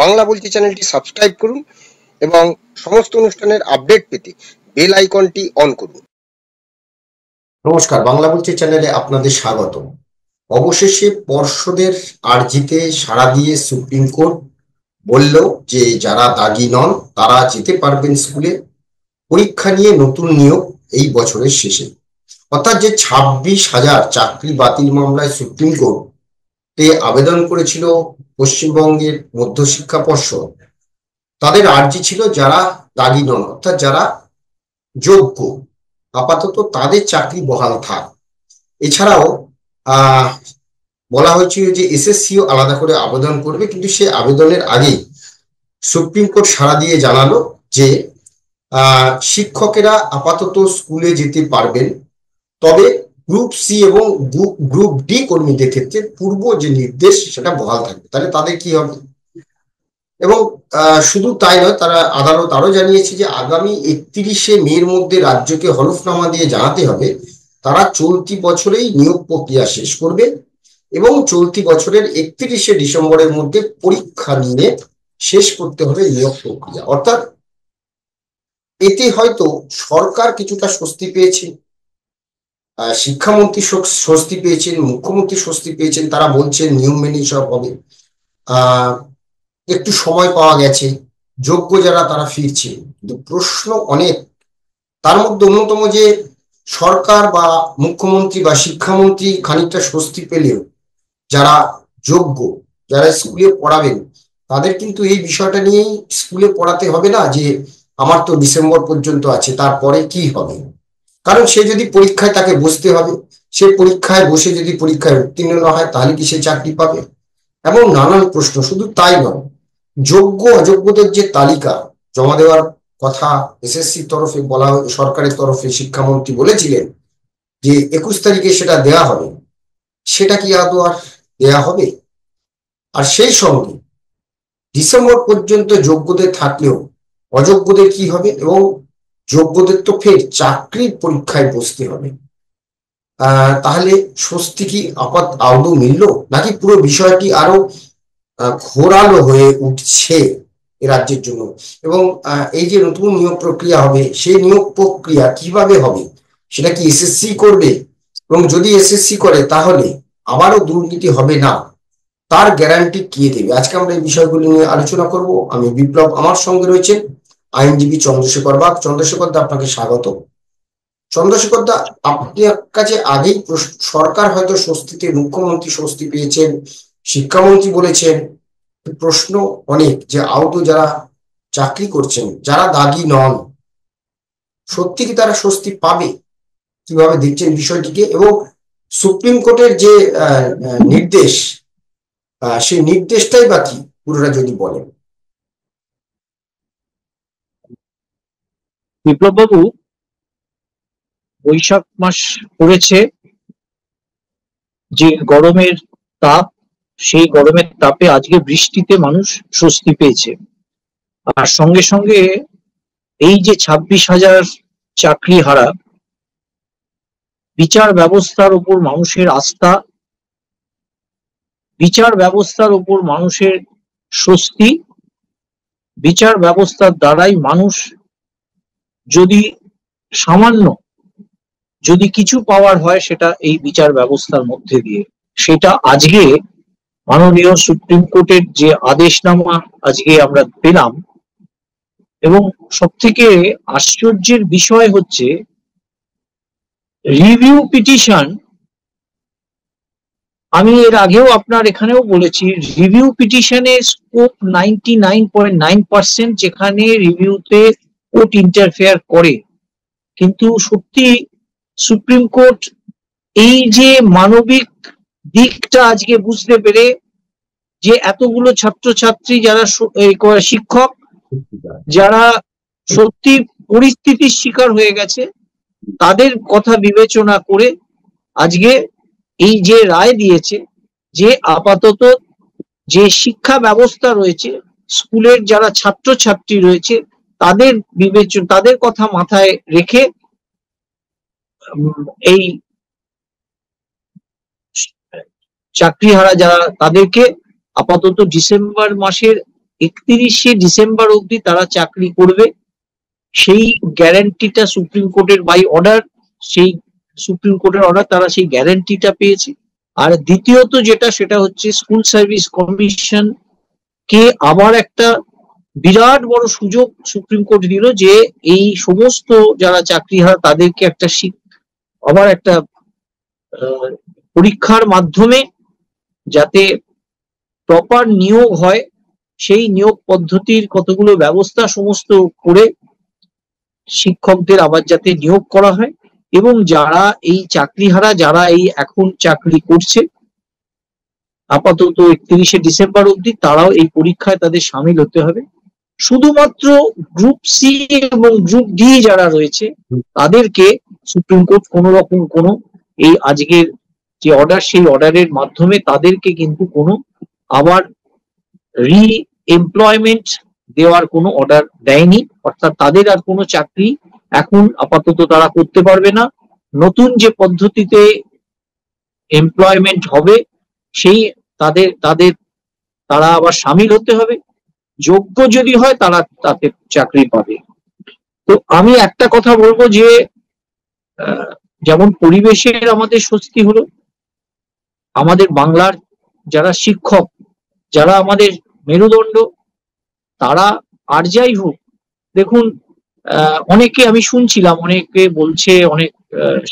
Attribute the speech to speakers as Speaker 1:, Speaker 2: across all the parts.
Speaker 1: বাংলা বলছি চ্যানেলটি সাবস্ক্রাইব করুন এবং সমস্ত অনুষ্ঠানের আপডেট পেতে বেল আইকনটি অন করুন।
Speaker 2: নমস্কার, বাংলা বলছি চ্যানেলে আপনাদের স্বাগত। অবশেষে পর্ষদের আর্জিতে সাড়া দিয়ে সুপ্রিম কোর্ট বলল যে যারা দাগি নন তারা যেতে পারবেন স্কুলে। পরীক্ষা নিয়ে নতুন নিয়োগ এই বছরের শেষে, অর্থাৎ যে 26,000 চাকরি বাতিল মামলায় সুপ্রিম কোর্টে আবেদন করেছিল পশ্চিমবঙ্গের মধ্যশিক্ষা পর্ষদ, তাদের আর্জি ছিল যারা দাগি নন অর্থাৎ যারা যোগ্য, আপাতত তাদের চাকরি বহাল থাক। এছাড়াও বলা হয়েছিল যে এসএসসিও আলাদা করে আবেদন করবে, কিন্তু সে আবেদনের আগে সুপ্রিম কোর্ট সাড়া দিয়ে জানালো যে শিক্ষকেরা আপাতত স্কুলে যেতে পারবেন, তবে গ্রুপ সি এবং গ্রুপ ডি কর্মীদের ক্ষেত্রে পূর্ব যে নির্দেশ সেটা বহাল থাকবে। তাহলে তাদের কি হবে? এবং শুধু তাই নয়, তারা আদালত আরো জানিয়েছে যে আগামী 31শে মের মধ্যে রাজ্যকে হলফনামা দিয়ে জানাতে হবে তারা চলতি বছরেই নিয়োগ প্রক্রিয়া শেষ করবে এবং চলতি বছরের 31শে ডিসেম্বরের মধ্যে পরীক্ষা নিয়ে শেষ করতে হবে নিয়োগ প্রক্রিয়া। অর্থাৎ এতে হয়তো সরকার কিছুটা স্বস্তি পেয়েছে, শিক্ষামন্ত্রী স্বস্তি পেয়েছেন, মুখ্যমন্ত্রী স্বস্তি পেয়েছেন। তারা বলছেন নিয়ম মেনে সব হবে, একটু সময় পাওয়া গেছে, যোগ্য যারা তারা ফিরছে। কিন্তু প্রশ্ন অনেক, তার মধ্যে অন্যতম যে সরকার বা মুখ্যমন্ত্রী বা শিক্ষামন্ত্রী খানিকটা স্বস্তি পেলেও যারা যোগ্য, যারা স্কুলে পড়াবেন, তাদের কিন্তু এই বিষয়টা নিয়েই স্কুলে পড়াতে হবে না যে আমার তো ডিসেম্বর পর্যন্ত আছে, তারপরে কি হবে। কারণ সে যদি পরীক্ষায়, তাকে বসতে হবে, সে পরীক্ষায় বসে যদি পরীক্ষায় উত্তীর্ণ না হয় তাহলে কি সে চাকরি পাবে? এবং নানান প্রশ্ন। শুধু তাই নয়, যোগ্য অযোগ্যদের যে তালিকা জমা দেওয়ার কথা এসএসসির তরফে বলা, সরকারের তরফে শিক্ষামন্ত্রী বলেছিলেন যে 21 তারিখে সেটা দেয়া হবে, সেটা কি আদৌ আর দেয়া হবে? আর সেই সঙ্গে ডিসেম্বর পর্যন্ত যোগ্যদের থাকলেও অযোগ্যদের কি হবে? এবং যোগ্যদের তো ফের চাকরির পরীক্ষায় বসতে হবে। তাহলে স্বস্তি কি আদৌ মিলল, নাকি পুরো বিষয়টি আরো ঘোরালো হয়ে উঠছে এ রাজ্যের জন্য? এবং এই যে নতুন নিয়োগ প্রক্রিয়া হবে, সেই নিয়োগ প্রক্রিয়া কিভাবে হবে? সেটা কি এসএসসি করবে? এবং যদি এসএসসি করে তাহলে আবারও দুর্নীতি হবে না, তার গ্যারান্টি কে দেবে? আজকে আমরা এই বিষয়গুলি নিয়ে আলোচনা করব। আমি বিপ্লব, আমার সঙ্গে রয়েছেন আইনজীবী চন্দ্রশেখর বাগ। চন্দ্রশেখর দা, আপনাকে স্বাগত। চন্দ্রশেখর দা, আপনার কাছে আগেই সরকার হয়তো স্বস্তিতে, মুখ্যমন্ত্রী স্বস্তি পেয়েছেন, শিক্ষামন্ত্রী বলেছেন, প্রশ্ন অনেক যে আদৌ যারা চাকরি করছেন, যারা দাগি নন, সত্যি কি তারা স্বস্তি পাবে? কিভাবে দেখছেন বিষয়টিকে? এবং সুপ্রিম কোর্টের যে নির্দেশ, সেই নির্দেশটাই বা কি পুরোটা যদি বলেন।
Speaker 3: বিপ্লব বাবু, বৈশাখ মাস পড়েছে, যে গরমের তাপ, সেই গরমের তাপে আজকে বৃষ্টিতে মানুষ স্বস্তি পেয়েছে। আর সঙ্গে সঙ্গে এই যে 26,000 চাকরি হারা, বিচার ব্যবস্থার উপর মানুষের আস্থা, বিচার ব্যবস্থার উপর মানুষের স্বস্তি, বিচার ব্যবস্থার দ্বারাই মানুষ যদি সামান্য যদি কিছু পাওয়ার হয় সেটা এই বিচার ব্যবস্থার মধ্যে দিয়ে, সেটা আজকে মাননীয় সুপ্রিম কোর্টের যে আদেশনামা আজকে আমরা পেলাম। এবং সব থেকে আশ্চর্যের বিষয় হচ্ছে রিভিউ পিটিশন। আমি এর আগেও আপনার এখানেও বলেছি, রিভিউ পিটিশনের স্কোপ 99.9%, যেখানে রিভিউতে কোর্ট ইন্টারফেয়ার করে। কিন্তু সত্যি সুপ্রিম কোর্ট এই যে মানবিক দিকটা আজকে বুঝতে পেরে, যে এতগুলো ছাত্রছাত্রী যারা শিক্ষক যারা সত্যি পরিস্থিতির শিকার হয়ে গেছে, তাদের কথা বিবেচনা করে আজকে এই যে রায় দিয়েছে যে আপাতত যে শিক্ষা ব্যবস্থা রয়েছে, স্কুলের যারা ছাত্রছাত্রী রয়েছে, তাদের তাদের কথা মাথায় রেখে এই চাকরিহারা যারা, তাদেরকে আপাতত ডিসেম্বর মাসের 31শে ডিসেম্বর অবধি তারা চাকরি করবে, সেই গ্যারান্টিটা সুপ্রিম কোর্টের বাই অর্ডার, সেই সুপ্রিম কোর্টের অর্ডার তারা সেই গ্যারান্টিটা পেয়েছে। আর দ্বিতীয়ত যেটা, সেটা হচ্ছে স্কুল সার্ভিস কমিশন কে আবার একটা বিরাট বড় সুযোগ সুপ্রিম কোর্ট দিল, যে এই সমস্ত যারা চাকরিহারা তাদেরকে একটা আবার একটা পরীক্ষার মাধ্যমে যাতে প্রপার নিয়োগ হয়, সেই নিয়োগ পদ্ধতির কতগুলো ব্যবস্থা সমস্ত করে শিক্ষকদের আবার যাতে নিয়োগ করা হয়, এবং যারা এই চাকরিহারা, যারা এই এখন চাকরি করছে আপাতত 31শে ডিসেম্বর অবধি, তারাও এই পরীক্ষায় তাদের সামিল হতে হবে। শুধুমাত্র গ্রুপ সি এবং গ্রুপ ডি যারা রয়েছে তাদেরকে সুপ্রিম কোর্ট কোন রকম কোনো এই আজকের যে অর্ডার, সেই অর্ডারের মাধ্যমে তাদেরকে কিন্তু কোনো আবার রি এমপ্লয়মেন্ট দেওয়ার কোনো অর্ডার দেয়নি। অর্থাৎ তাদের আর কোনো চাকরি এখন আপাতত তারা করতে পারবে না। নতুন যে পদ্ধতিতে এমপ্লয়মেন্ট হবে সেই তারা আবার সামিল হতে হবে, যোগ্য যদি হয় তারা তাতে চাকরি পাবে। তো আমি একটা কথা বলবো যে যেমন পরিবেশের আমাদের স্বস্তি হলো, আমাদের বাংলার যারা শিক্ষক, যারা আমাদের মেরুদণ্ড, তারা আর যাই হোক, দেখুন অনেকে আমি শুনছিলাম, অনেকে বলছে, অনেক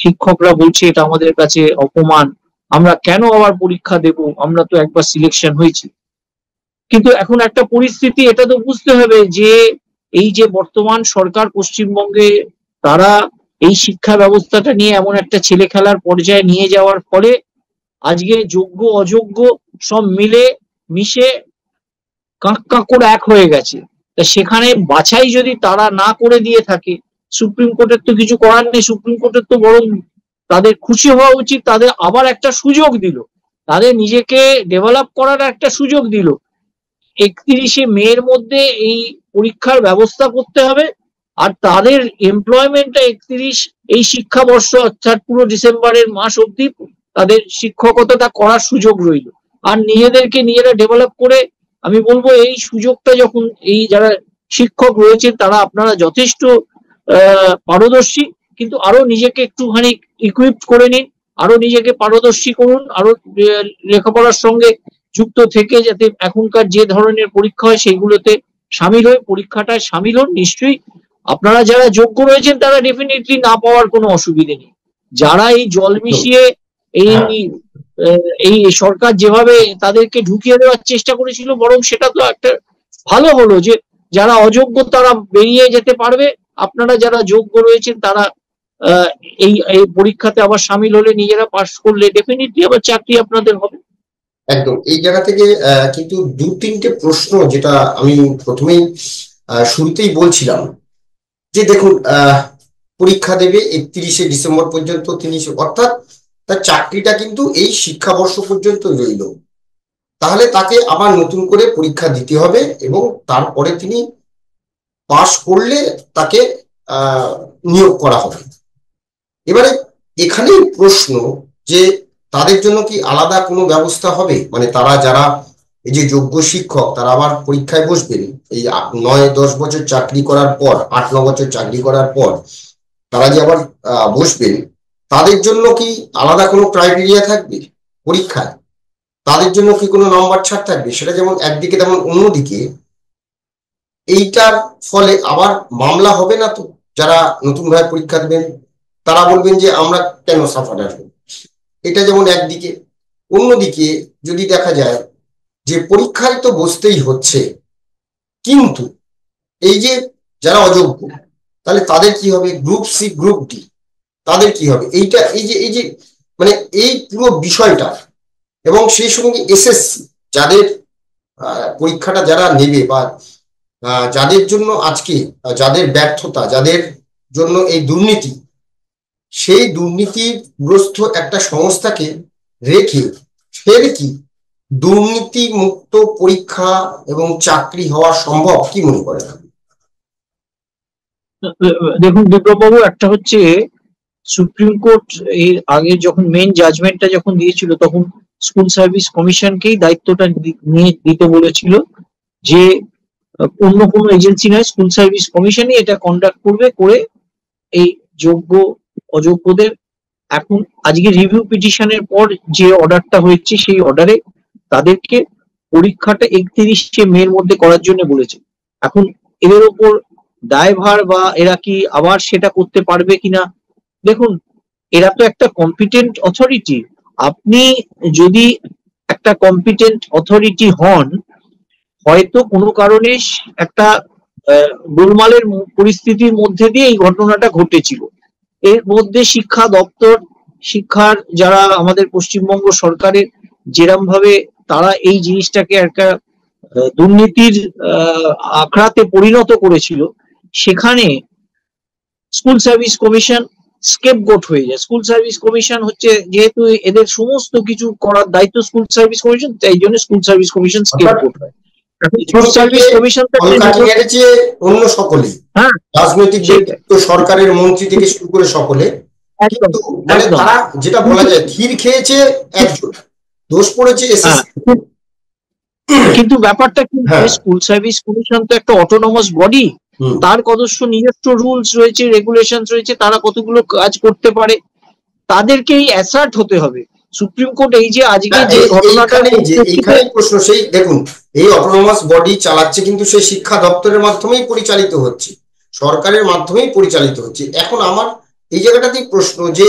Speaker 3: শিক্ষকরা বলছে এটা আমাদের কাছে অপমান, আমরা কেন আবার পরীক্ষা দেব, আমরা তো একবার সিলেকশন হয়েছি। কিন্তু এখন একটা পরিস্থিতি, এটা তো বুঝতে হবে যে এই যে বর্তমান সরকার পশ্চিমবঙ্গে, তারা এই শিক্ষা ব্যবস্থাটা নিয়ে এমন একটা ছেলে খেলার পর্যায়ে নিয়ে যাওয়ার ফলে আজকে যোগ্য অযোগ্য সব মিলে মিশে কাঁকড় এক হয়ে গেছে। তা সেখানে বাছাই যদি তারা না করে দিয়ে থাকে, সুপ্রিম কোর্টের তো কিছু করার নেই। সুপ্রিম কোর্টের তো বরং তাদের খুশি হওয়া উচিত, তাদের আবার একটা সুযোগ দিল, তাদের নিজেকে ডেভেলপ করার একটা সুযোগ দিল। 31শে মের মধ্যে এই পরীক্ষার ব্যবস্থা করতে হবে, আর তাদের এমপ্লয়মেন্টটা 31 এই শিক্ষাবর্ষ অর্থাৎ পুরো ডিসেম্বরের মাস অবধি তাদের শিক্ষকতাটা করার সুযোগ রইল। আর নিজেদেরকে নিজেরা ডেভেলপ করে, আমি বলবো এই সুযোগটা যখন এই যারা শিক্ষক রয়েছে তারা আপনারা যথেষ্ট পারদর্শী, কিন্তু আরো নিজেকে একটুখানি ইকুইপ করে নিন, আরো নিজেকে পারদর্শী করুন, আরো লেখাপড়ার সঙ্গে যুক্ত থেকে যাতে এখনকার যে ধরনের পরীক্ষা হয় সেইগুলোতে সামিল হয়ে পরীক্ষাটায় সামিল হন। নিশ্চয়ই আপনারা যারা যোগ্য রয়েছেন তারা ডেফিনেটলি না পাওয়ার কোনো অসুবিধে নেই। যারা এই জল মিশিয়ে এই সরকার যেভাবে তাদেরকে ঢুকিয়ে দেওয়ার চেষ্টা করেছিল, বরং সেটা তো একটা ভালো হলো যে যারা অযোগ্য তারা বেরিয়ে যেতে পারবে, আপনারা যারা যোগ্য রয়েছেন তারা এই পরীক্ষাতে আবার সামিল হলে, নিজেরা পাস করলে ডেফিনেটলি আবার চাকরি আপনাদের হবে।
Speaker 2: একদম। এই জায়গা থেকে কিন্তু দু তিনটে প্রশ্ন, যেটা আমি প্রথমেই শুরুতেই বলছিলাম যে দেখুন, পরীক্ষা দেবে 31শে ডিসেম্বর পর্যন্ত, অর্থাৎ তার চাকরিটা কিন্তু এই শিক্ষাবর্ষ পর্যন্ত রইল। তাহলে তাকে আবার নতুন করে পরীক্ষা দিতে হবে এবং তারপরে তিনি পাস করলে তাকে নিয়োগ করা হবে। এবারে এখানেই প্রশ্ন যে তাদের জন্য কি আলাদা কোনো ব্যবস্থা হবে? মানে তারা যারা এই যে যোগ্য শিক্ষক, তারা আবার পরীক্ষায় বসবেন এই 9-10 বছর চাকরি করার পর, 8-9 বছর চাকরি করার পর তারা যে আবার বসবেন, তাদের জন্য কি আলাদা কোনো ক্রাইটেরিয়া থাকবে পরীক্ষায়? তাদের জন্য কি কোনো নম্বর ছাড় থাকবে? সেটা যেমন একদিকে, তেমন অন্যদিকে এইটার ফলে আবার মামলা হবে না তো? যারা নতুন ভাবে পরীক্ষা দেবেন তারা বলবেন যে আমরা কেন সাফার আসবো, এটা যেমন একদিকে। অন্যদিকে যদি দেখা যায় যে পরীক্ষায় তো বসতেই হচ্ছে, কিন্তু এই যে যারা অযোগ্য, তাহলে তাদের কি হবে? গ্রুপ সি, গ্রুপ ডি, তাদের কি হবে? এইটা এই যে মানে এই পুরো বিষয়টা, এবং সেই সঙ্গে এসএসসি যাদের পরীক্ষাটা যারা নেবে, বা যাদের জন্য আজকে যাদের ব্যর্থতা, যাদের জন্য এই দুর্নীতি, সেই দুর্নীতিগ্রস্ত একটা সংস্থাকে রেখে ফের কি দুর্নীতি মুক্ত পরীক্ষা এবং চাকরি হওয়া সম্ভব? কি মনে করেন?
Speaker 3: দেখুন বিপ্লববাবু, একটা হচ্ছে সুপ্রিম কোর্ট এর আগে যখন মেন জাজমেন্টটা যখন দিয়েছিল, তখন স্কুল সার্ভিস কমিশনকেই দায়িত্বটা নিয়ে দিতে বলেছিল যে অন্য কোনো এজেন্সি নয়, স্কুল সার্ভিস কমিশনই এটা কন্ডাক্ট করবে, করে এই যোগ্য অযোগ্যদের এখন আজকে রিভিউ পিটিশনের পর যে অর্ডারটা হয়েছে সেই অর্ডারে তাদেরকে পরীক্ষাটা 31শে মের মধ্যে করার জন্য বলেছে। এখন এদের ওপর দায়ভার বা এরা কি আবার সেটা করতে পারবে কিনা, দেখুন এরা তো একটা কম্পিটেন্ট অথরিটি। আপনি যদি একটা কম্পিটেন্ট অথরিটি হন, হয়তো কোনো কারণে একটা গোলমালের পরিস্থিতির মধ্যে দিয়ে এই ঘটনাটা ঘটেছিল। এর মধ্যে শিক্ষা দপ্তর, শিক্ষার যারা আমাদের পশ্চিমবঙ্গ সরকারের যেরম ভাবে তারা এই জিনিসটাকে একটা দুর্নীতির আখড়াতে পরিণত করেছিল, সেখানে স্কুল সার্ভিস কমিশন স্কেপগোট হয়ে যায়। স্কুল সার্ভিস কমিশন হচ্ছে, যেহেতু এদের সমস্ত কিছু করার দায়িত্ব স্কুল সার্ভিস কমিশন, তাই জন্য স্কুল সার্ভিস কমিশন স্কেপগোট হয়। স্কুল সার্ভিস কমিশন
Speaker 2: অন্য সকলে, রাজনৈতিক ব্যক্তিত্ব, সরকারের মন্ত্রী থেকে শুরু করে সকলে, কিন্তু মানে তারা যেটা বলা যায় ক্ষীর খেয়েছে একজন, দোষ পড়েছে এসএসসি।
Speaker 3: কিন্তু ব্যাপারটা কি, স্কুল সার্ভিস কমিশন তো একটা অটোনমাস বডি, তার কতস্ব নিজস্ব রুলস রয়েছে, রেগুলেশন রয়েছে, তারা কতগুলো কাজ করতে পারে, তাদেরকেই অ্যাসার্ট হতে হবে। সুপ্রিম কোর্ট এই যে আজকে যে ঘটনাটা,
Speaker 2: এইখানে প্রশ্ন, সেই দেখুন এই অটোনমাস বডি চালাচ্ছে কিন্তু সেই শিক্ষা দপ্তরের মাধ্যমেই পরিচালিত হচ্ছে, সরকারের মাধ্যমেই পরিচালিত হচ্ছে। এখন আমার এই জায়গাটাতেই প্রশ্ন যে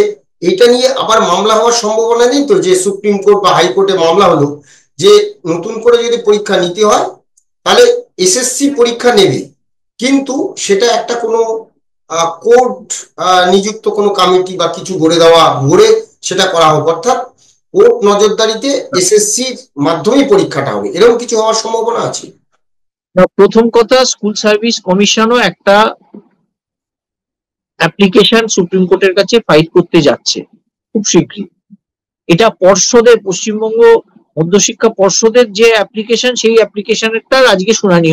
Speaker 2: এটা নিয়ে আবার মামলা হওয়ার সম্ভাবনা নেই তো, যে সুপ্রিম কোর্ট বা হাইকোর্টে মামলা হলো যে নতুন করে যদি পরীক্ষা নিতে হয় তাহলে এসএসসি পরীক্ষা নেবে, কিন্তু সেটা একটা কোনো কোর্ট নিযুক্ত কোনো কমিটি বা কিছু গড়ে সেটা করা হোক, অর্থাৎ কোর্ট নজরদারিতে এসএসসির মাধ্যমেই পরীক্ষাটা হবে, এরকম কিছু হওয়ার সম্ভাবনা আছে?
Speaker 3: প্রথম কথা, স্কুল সার্ভিস কমিশনও একটা অ্যাপ্লিকেশন সুপ্রিম কোর্টের কাছে ফাইল করতে যাচ্ছে খুব শীঘ্রই। এটা পর্ষদের, পশ্চিমবঙ্গ মধ্যশিক্ষা পর্ষদের যে অ্যাপ্লিকেশন, সেই অ্যাপ্লিকেশনটার আজকে শুনানি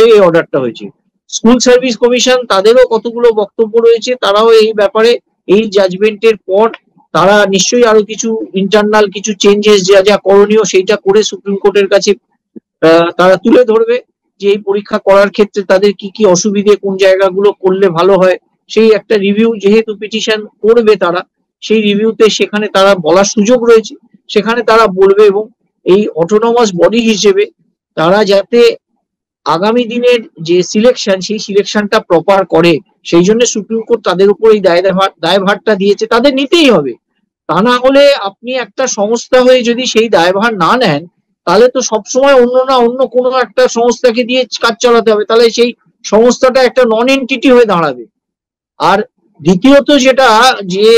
Speaker 3: এই অর্ডারটা হয়েছে। স্কুল সার্ভিস কমিশন তাদেরও কতগুলো বক্তব্য রয়েছে, তারাও এই ব্যাপারে এই জাজমেন্টের পর তারা নিশ্চয়ই আরো কিছু ইন্টারনাল কিছু চেঞ্জেস যা যা করণীয় সেইটা করে সুপ্রিম কোর্টের কাছে তারা তুলে ধরবে যে এই পরীক্ষা করার ক্ষেত্রে তাদের কি কি অসুবিধে, কোন জায়গাগুলো করলে ভালো হয়, সেই একটা রিভিউ যেহেতু পিটিশন করবে তারা, সেই রিভিউতে সেখানে তারা বলার সুযোগ রয়েছে, সেখানে তারা বলবে। এবং এই অটোনমাস বডি হিসেবে তারা যাতে আগামী দিনের যে সিলেকশন, সেই সিলেকশনটা প্রপার করে, সেই জন্য সুপ্রিম কোর্ট তাদের উপর এই দায়ভারটা দিয়েছে, তাদের নিতেই হবে। তা না হলে আপনি একটা সংস্থা হয়ে যদি সেই দায়ভার না নেন, তাহলে তো সবসময় অন্য কোনো একটা সংস্থাকে দিয়ে কাজ চালাতে হবে, তাহলে সেই সংস্থাটা একটা নন এন্টিটি হয়ে দাঁড়াবে। আর দ্বিতীয়ত যেটা, যে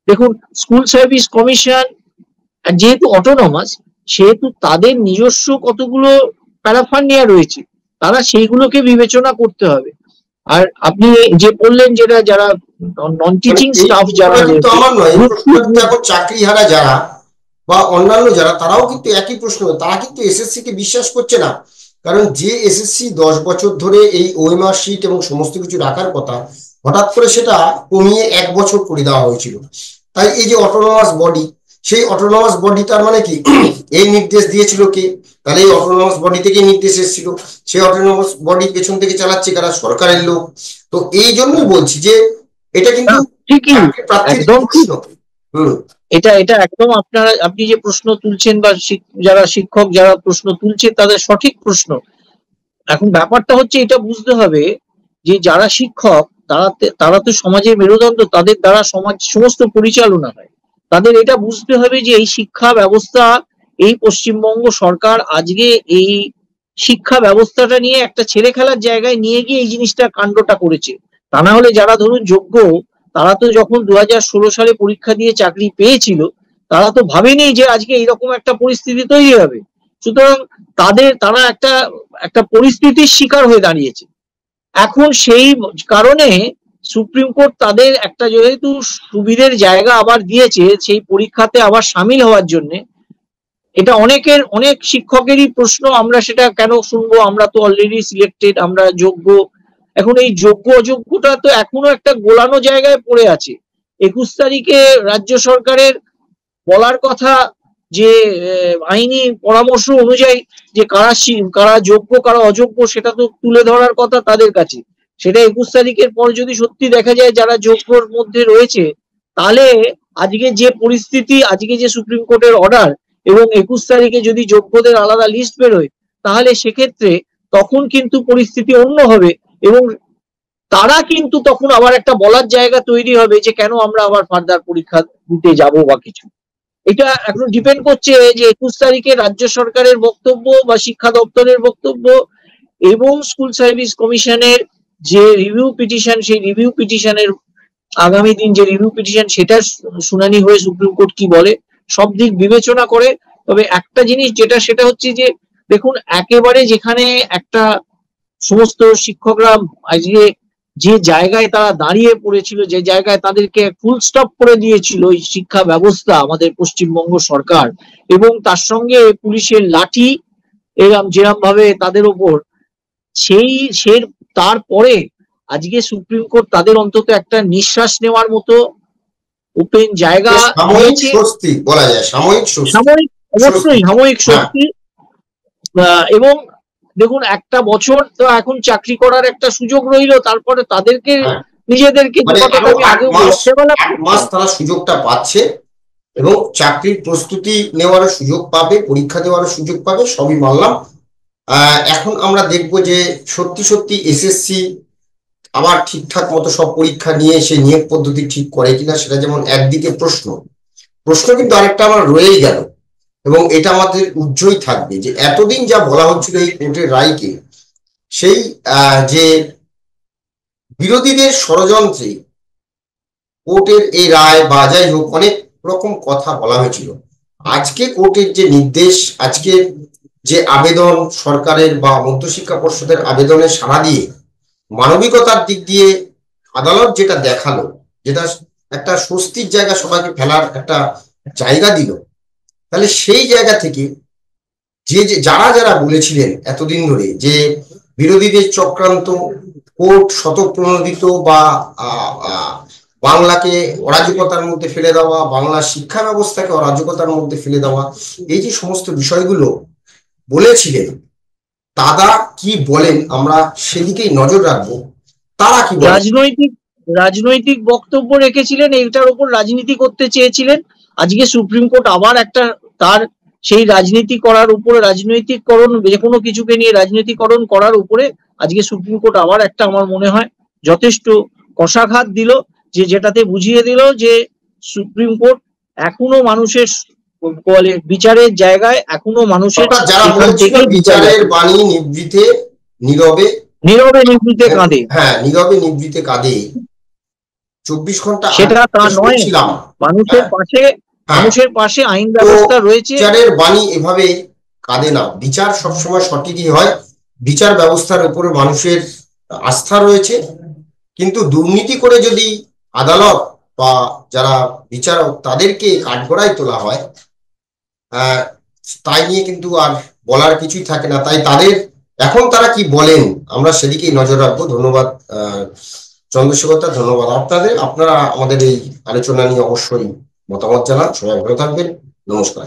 Speaker 3: দেখুন স্কুল সার্ভিস কমিশন যেহেতু অটোনমাস, সেহেতু তাদের নিজস্ব কতগুলো প্যারাফান্ডিয়া রয়েছে, তারা সেইগুলোকে বিবেচনা করতে হবে। আর আপনি যে বললেন যেটা যারা নন টিচিং স্টাফ, যারা
Speaker 2: চাকরিহারা যারা বা অন্যান্য যারা, তারাও কিন্তু একই প্রশ্ন, তারা কিন্তু এসএসসি কে বিশ্বাস করছে না। কারণ যে এসএসসি 10 বছর ধরে এই ওএমআর শিট এবং সমস্ত কিছু রাখার কথা, হঠাৎ করে সেটা কমিয়ে 1 বছর করে দেওয়া হয়েছিল। তাই এই যে অটোনমাস বডি, সেই অটোনমাস বডি তার মানে কি, এই নির্দেশ দিয়েছিল কে? তাহলে এই অটোনমাস বডি থেকে নির্দেশ এসেছিল, সেই অটোনমাস বডি পেছন থেকে চালাচ্ছে কারা? সরকারের লোক। তো এই জন্যই বলছি যে এটা কিন্তু
Speaker 3: এটা একদম আপনি যে প্রশ্ন তুলছেন বা যারা শিক্ষক যারা প্রশ্ন তুলছে তাদের সঠিক প্রশ্ন। এখন ব্যাপারটা হচ্ছে, এটা বুঝতে হবে যে যারা শিক্ষক তারা তো সমাজের মেরুদণ্ড, তাদের দ্বারা সমাজ সমস্ত পরিচালনা হয়। তাদের এটা বুঝতে হবে যে এই শিক্ষা ব্যবস্থা, এই পশ্চিমবঙ্গ সরকার আজকে এই শিক্ষা ব্যবস্থাটা নিয়ে একটা ছেলে খেলার জায়গায় নিয়ে গিয়ে এই জিনিসটা কাণ্ডটা করেছে। তা না হলে যারা ধরুন যোগ্য, তারা তো যখন 2016 সালে পরীক্ষা দিয়ে চাকরি পেয়েছিল, তারা তো ভাবেনি যে আজকে এইরকম একটা পরিস্থিতি তৈরি হবে। সুতরাং তারা একটা পরিস্থিতির শিকার হয়ে দাঁড়িয়েছে। এখন সেই কারণে সুপ্রিম কোর্ট তাদের একটা যেহেতু সুবিধের জায়গা আবার দিয়েছে সেই পরীক্ষাতে আবার সামিল হওয়ার জন্য। এটা অনেক শিক্ষকেরই প্রশ্ন, আমরা সেটা কেন শুনবো, আমরা তো অলরেডি সিলেক্টেড, আমরা যোগ্য। এখন এই যোগ্য অযোগ্যটা তো এখনো একটা গোলানো জায়গায় পড়ে আছে। 21 তারিখে রাজ্য সরকারের বলার কথা যে আইনি পরামর্শ অনুযায়ী যে কারা যোগ্য কারা অযোগ্য সেটা তো তুলে ধরার কথা তাদের কাছে। সেটা 21 তারিখের পর যদি সত্যি দেখা যায় যারা যোগ্যর মধ্যে রয়েছে, তাহলে আজকে যে পরিস্থিতি, আজকে যে সুপ্রিম কোর্টের অর্ডার এবং 21 তারিখে যদি যোগ্যদের আলাদা লিস্ট বেরোয়, তাহলে সেক্ষেত্রে তখন কিন্তু পরিস্থিতি অন্য হবে এবং তারা কিন্তু তখন আবার একটা বলার জায়গা তৈরি হবে যে কেন আমরা আবার ফার্দার পরীক্ষা দিতে যাব বা কিছু। এটা এখন ডিপেন্ড করছে যে 21 তারিখে রাজ্য সরকারের বক্তব্য বা শিক্ষা দপ্তরের বক্তব্য এবং স্কুল সার্ভিস কমিশনের যে রিভিউ পিটিশন, সেই রিভিউ পিটিশনের আগামী দিন যে রিভিউ পিটিশন সেটার শুনানি হয়ে সুপ্রিম কোর্ট কি বলে, সব দিক বিবেচনা করে। তবে একটা জিনিস যেটা, সেটা হচ্ছে যে দেখুন, একেবারে যেখানে একটা সমস্ত শিক্ষকরা আজকে যে জায়গায় তারা দাঁড়িয়ে পড়েছিল, যে জায়গায় তাদেরকে ফুল স্টপ করে দিয়েছিল এই শিক্ষা ব্যবস্থা আমাদের পশ্চিমবঙ্গ সরকার, এবং তার সঙ্গে পুলিশের লাঠি এরম যেরম ভাবে তাদের ওপর, তারপরে আজকে সুপ্রিম কোর্ট তাদের অন্তত একটা নিঃশ্বাস নেওয়ার মতো ওপেন জায়গা দিয়েছে।
Speaker 2: বলা যায় সাময়িক
Speaker 3: অবশ্যই সাময়িক স্বস্তি। এবং দেখুন, একটা বছর তো এখন চাকরি করার একটা সুযোগ রইল, তারপরে তাদেরকে নিজেদেরকে
Speaker 2: মাস তারা সুযোগটা পাচ্ছে এবং চাকরির প্রস্তুতি নেওয়ার সুযোগ পাবে, পরীক্ষা দেওয়ার সুযোগ পাবে, সবই মানলাম। এখন আমরা দেখবো যে সত্যি সত্যি এসএসসি আবার ঠিকঠাক মতো সব পরীক্ষা নিয়ে সে নিয়োগ পদ্ধতি ঠিক করে কিনা, সেটা যেমন একদিকে প্রশ্ন কিন্তু আরেকটা আমার রয়েই গেল এবং এটা আমাদের উজ্জ্বল থাকবে যে এতদিন যা বলা হচ্ছিল এই কোর্টের রায়কে, সেই যে বিরোধীদের ষড়যন্ত্রে কোর্টের এই রায় বা যাই হোক অনেক রকম কথা বলা হয়েছিল। আজকে কোর্টের যে নির্দেশ, আজকে যে আবেদন সরকারের বা মধ্যশিক্ষা পর্ষদের আবেদনে সাড়া দিয়ে মানবিকতার দিক দিয়ে আদালত যেটা দেখালো, যেটা একটা স্বস্তির জায়গা সবাইকে ফেলার একটা জায়গা দিল, তাহলে সেই জায়গা থেকে যারা বলেছিলেন এতদিন ধরে যে বিরোধীদের চক্রান্ত, কোর্ট শতপ্রণোদিত বা বাংলাকে অরাজকতার মধ্যে ফেলে দেওয়া, বাংলা শিক্ষা ব্যবস্থাকে অরাজকতার মধ্যে ফেলে দেওয়া, এই যে সমস্ত বিষয়গুলো বলেছিলেন, তারা কি বলেন আমরা সেদিকেই নজর রাখবো। তারা কি
Speaker 3: রাজনৈতিক বক্তব্য রেখেছিলেন, এইটার উপর রাজনীতি করতে চেয়েছিলেন। আজকে সুপ্রিম কোর্ট আবার একটা তার সেই রাজনীতি করার উপরে, রাজনৈতিকরণ, যে কোনো কিছুকে নিয়ে রাজনীতিকরণ করার উপরে আজকে সুপ্রিম কোর্ট আবার একটা, আমার মনে হয় যথেষ্ট কষাঘাত দিল, যেটাতে বুঝিয়ে দিল যে সুপ্রিম কোর্ট এখনো মানুষের বিচারের জায়গায়, এখনো মানুষের
Speaker 2: বিচারের বাণী নীরবে
Speaker 3: কাঁদে।
Speaker 2: হ্যাঁ, নীরবে নিভৃতে কাঁদে 24 ঘন্টা।
Speaker 3: সেটা তা নয়, মানুষের পাশে আইন ব্যবস্থা রয়েছে।
Speaker 2: বিচারের বাণী এভাবে কাঁদে না। বিচার সবসময় সঠিকই হয়, বিচার ব্যবস্থার উপরে মানুষের আস্থা রয়েছে, কিন্তু দুর্নীতি করে যদি আদালত বা যারা বিচারক তাদেরকে কাঠগড়ায় তোলা হয়, তাই নিয়ে কিন্তু আর বলার কিছুই থাকে না। তাই এখন তারা কি বলেন আমরা সেদিকেই নজর রাখবো। ধন্যবাদ চন্দ্রশেখর, ধন্যবাদ আপনারা আমাদের এই আলোচনা নিয়ে অবশ্যই মতামত জানান। সবাই ভালো থাকবেন, নমস্কার।